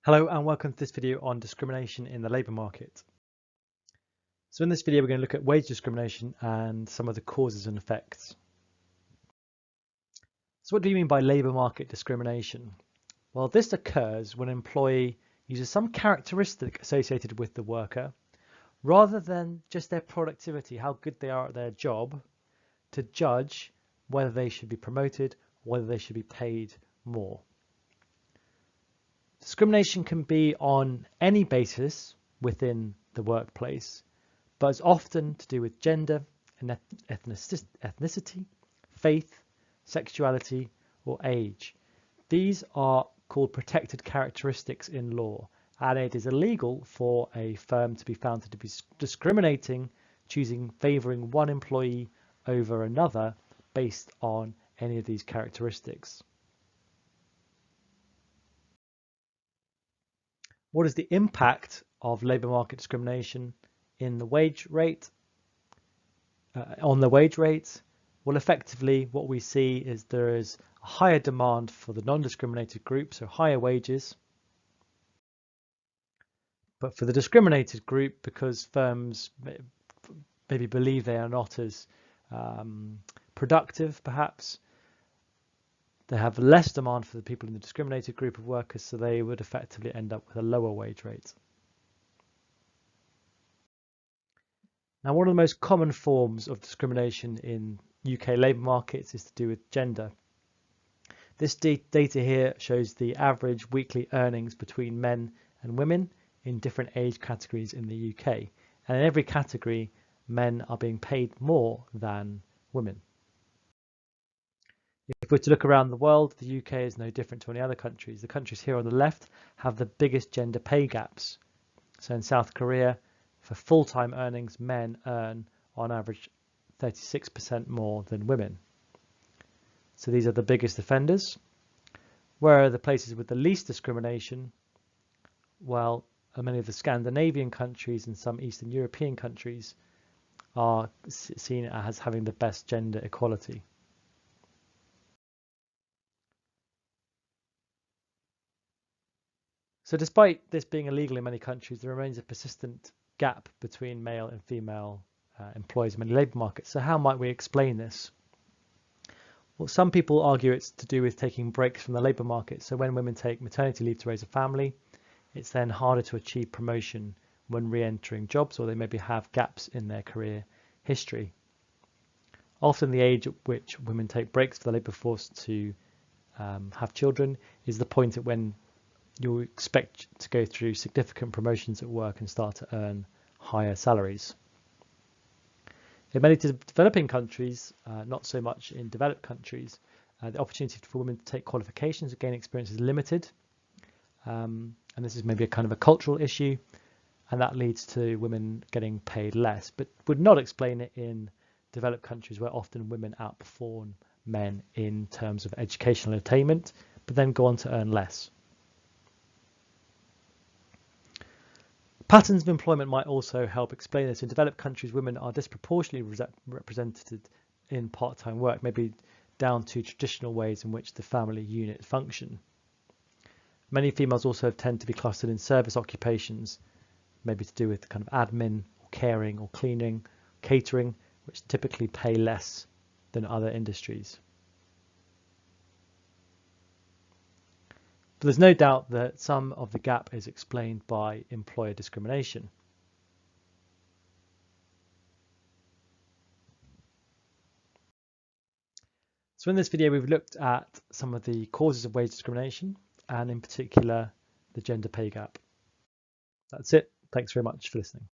Hello and welcome to this video on discrimination in the labour market. So in this video we're going to look at wage discrimination and some of the causes and effects. So what do you mean by labour market discrimination? Well, this occurs when an employee uses some characteristic associated with the worker rather than just their productivity, how good they are at their job, to judge whether they should be promoted, whether they should be paid more. Discrimination can be on any basis within the workplace, but it's often to do with gender and ethnicity, faith, sexuality, or age. These are called protected characteristics in law, and it is illegal for a firm to be found to be discriminating, favouring one employee over another based on any of these characteristics. What is the impact of labour market discrimination in the wage rate? On the wage rates? Well, effectively, what we see is there is a higher demand for the non-discriminated group, so higher wages. But for the discriminated group, because firms maybe believe they are not as productive, perhaps, they have less demand for the people in the discriminated group of workers, so they would effectively end up with a lower wage rate. Now, one of the most common forms of discrimination in UK labour markets is to do with gender. This data here shows the average weekly earnings between men and women in different age categories in the UK. And in every category, men are being paid more than women. If we're to look around the world, the UK is no different to any other countries. The countries here on the left have the biggest gender pay gaps. So in South Korea, for full-time earnings, men earn on average 36% more than women. So these are the biggest offenders. Where are the places with the least discrimination? Well, many of the Scandinavian countries and some Eastern European countries are seen as having the best gender equality. So despite this being illegal in many countries, there remains a persistent gap between male and female employees in many labour markets. So how might we explain this? Well, some people argue it's to do with taking breaks from the labour market. So when women take maternity leave to raise a family, it's then harder to achieve promotion when re-entering jobs, or they maybe have gaps in their career history. Often the age at which women take breaks for the labour force to have children is the point at when you expect to go through significant promotions at work and start to earn higher salaries. In many developing countries, not so much in developed countries, the opportunity for women to take qualifications and gain experience is limited. And this is maybe a kind of a cultural issue, and that leads to women getting paid less, but would not explain it in developed countries where often women outperform men in terms of educational attainment, but then go on to earn less. Patterns of employment might also help explain this. In developed countries, women are disproportionately represented in part-time work, maybe down to traditional ways in which the family unit function. Many females also tend to be clustered in service occupations, maybe to do with kind of admin, or caring, or cleaning, catering, which typically pay less than other industries. But there's no doubt that some of the gap is explained by employer discrimination. So in this video, we've looked at some of the causes of wage discrimination, and in particular, the gender pay gap. That's it. Thanks very much for listening.